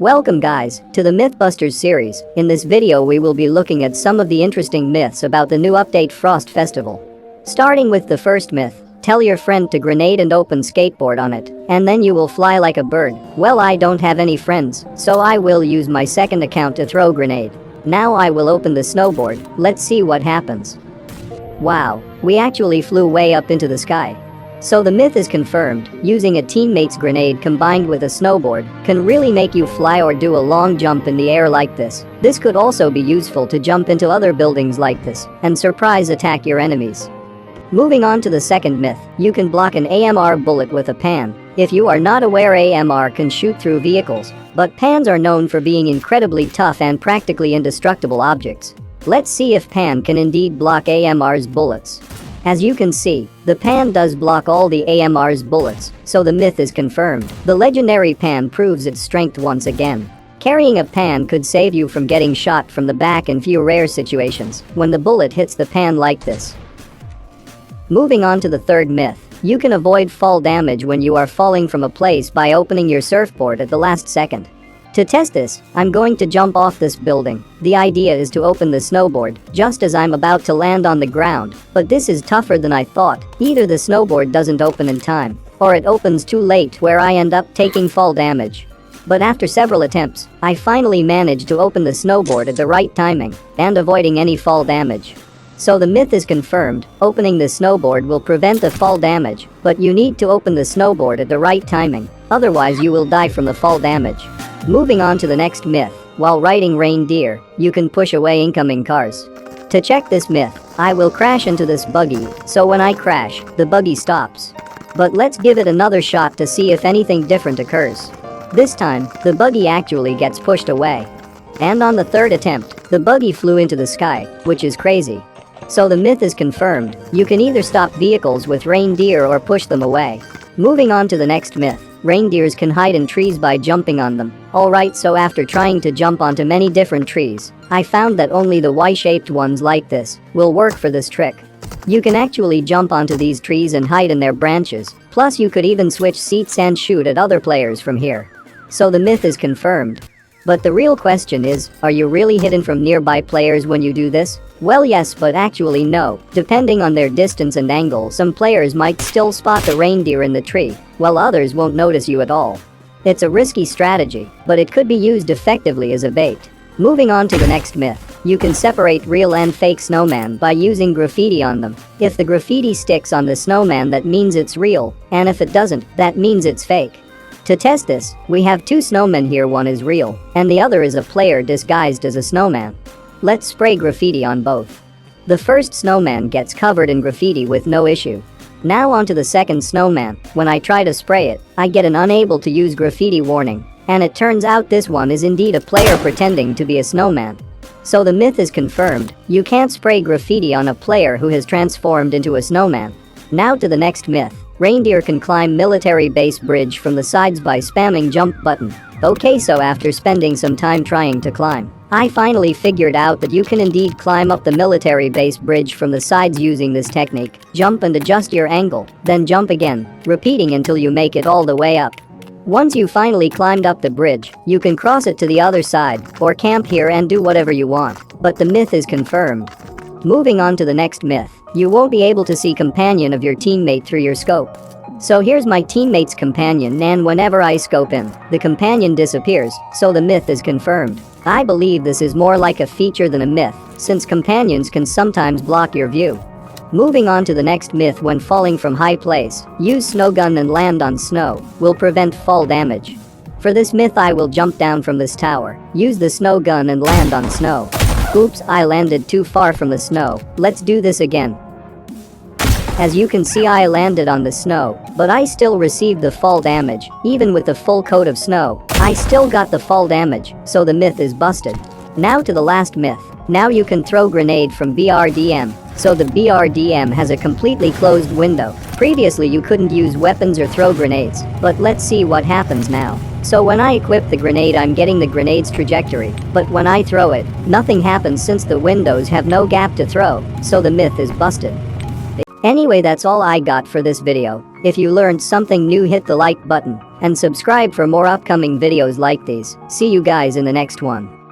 Welcome guys to the Mythbusters series. In this video we will be looking at some of the interesting myths about the new update Frost Festival. Starting with the first myth, tell your friend to grenade and open skateboard on it, and then you will fly like a bird. Well, I don't have any friends, so I will use my second account to throw grenade. Now I will open the snowboard, let's see what happens. Wow, we actually flew way up into the sky. So the myth is confirmed, using a teammate's grenade combined with a snowboard can really make you fly or do a long jump in the air like this. This could also be useful to jump into other buildings like this and surprise attack your enemies. Moving on to the second myth, you can block an AMR bullet with a pan. If you are not aware, AMR can shoot through vehicles, but pans are known for being incredibly tough and practically indestructible objects. Let's see if pan can indeed block AMR's bullets. As you can see, the pan does block all the AMR's bullets, so the myth is confirmed. The legendary pan proves its strength once again. Carrying a pan could save you from getting shot from the back in few rare situations when the bullet hits the pan like this. Moving on to the third myth, you can avoid fall damage when you are falling from a place by opening your surfboard at the last second. To test this, I'm going to jump off this building. The idea is to open the snowboard just as I'm about to land on the ground, but this is tougher than I thought. Either the snowboard doesn't open in time, or it opens too late where I end up taking fall damage. But after several attempts, I finally managed to open the snowboard at the right timing and avoiding any fall damage. So the myth is confirmed, opening the snowboard will prevent the fall damage, but you need to open the snowboard at the right timing, otherwise you will die from the fall damage. Moving on to the next myth, while riding reindeer, you can push away incoming cars. To check this myth, I will crash into this buggy, so when I crash, the buggy stops. But let's give it another shot to see if anything different occurs. This time, the buggy actually gets pushed away. And on the third attempt, the buggy flew into the sky, which is crazy. So the myth is confirmed, you can either stop vehicles with reindeer or push them away. Moving on to the next myth, reindeers can hide in trees by jumping on them. Alright, so after trying to jump onto many different trees, I found that only the Y-shaped ones like this will work for this trick. You can actually jump onto these trees and hide in their branches, plus you could even switch seats and shoot at other players from here. So the myth is confirmed. But the real question is, are you really hidden from nearby players when you do this? Well, yes, but actually no. Depending on their distance and angle, some players might still spot the reindeer in the tree, while others won't notice you at all. It's a risky strategy, but it could be used effectively as a bait. Moving on to the next myth, you can separate real and fake snowman by using graffiti on them. If the graffiti sticks on the snowman, that means it's real, and if it doesn't, that means it's fake. To test this, we have two snowmen here, one is real, and the other is a player disguised as a snowman. Let's spray graffiti on both. The first snowman gets covered in graffiti with no issue. Now onto the second snowman, when I try to spray it, I get an unable to use graffiti warning, and it turns out this one is indeed a player pretending to be a snowman. So the myth is confirmed, you can't spray graffiti on a player who has transformed into a snowman. Now to the next myth. Reindeer can climb military base bridge from the sides by spamming jump button. Okay, so after spending some time trying to climb, I finally figured out that you can indeed climb up the military base bridge from the sides using this technique. Jump and adjust your angle, then jump again, repeating until you make it all the way up. Once you finally climbed up the bridge, you can cross it to the other side, or camp here and do whatever you want, but the myth is confirmed. Moving on to the next myth, you won't be able to see companion of your teammate through your scope. So here's my teammate's companion, and whenever I scope in, the companion disappears, so the myth is confirmed. I believe this is more like a feature than a myth, since companions can sometimes block your view. Moving on to the next myth, when falling from high place, use snow gun and land on snow, will prevent fall damage. For this myth I will jump down from this tower, use the snow gun and land on snow. Oops, I landed too far from the snow, let's do this again. As you can see, I landed on the snow, but I still received the fall damage. Even with the full coat of snow, I still got the fall damage, so the myth is busted. Now to the last myth. Now you can throw grenade from BRDM, so the BRDM has a completely closed window. Previously you couldn't use weapons or throw grenades, but let's see what happens now. So when I equip the grenade, I'm getting the grenade's trajectory, but when I throw it, nothing happens since the windows have no gap to throw, so the myth is busted. Anyway, that's all I got for this video. If you learned something new, hit the like button and subscribe for more upcoming videos like these. See you guys in the next one.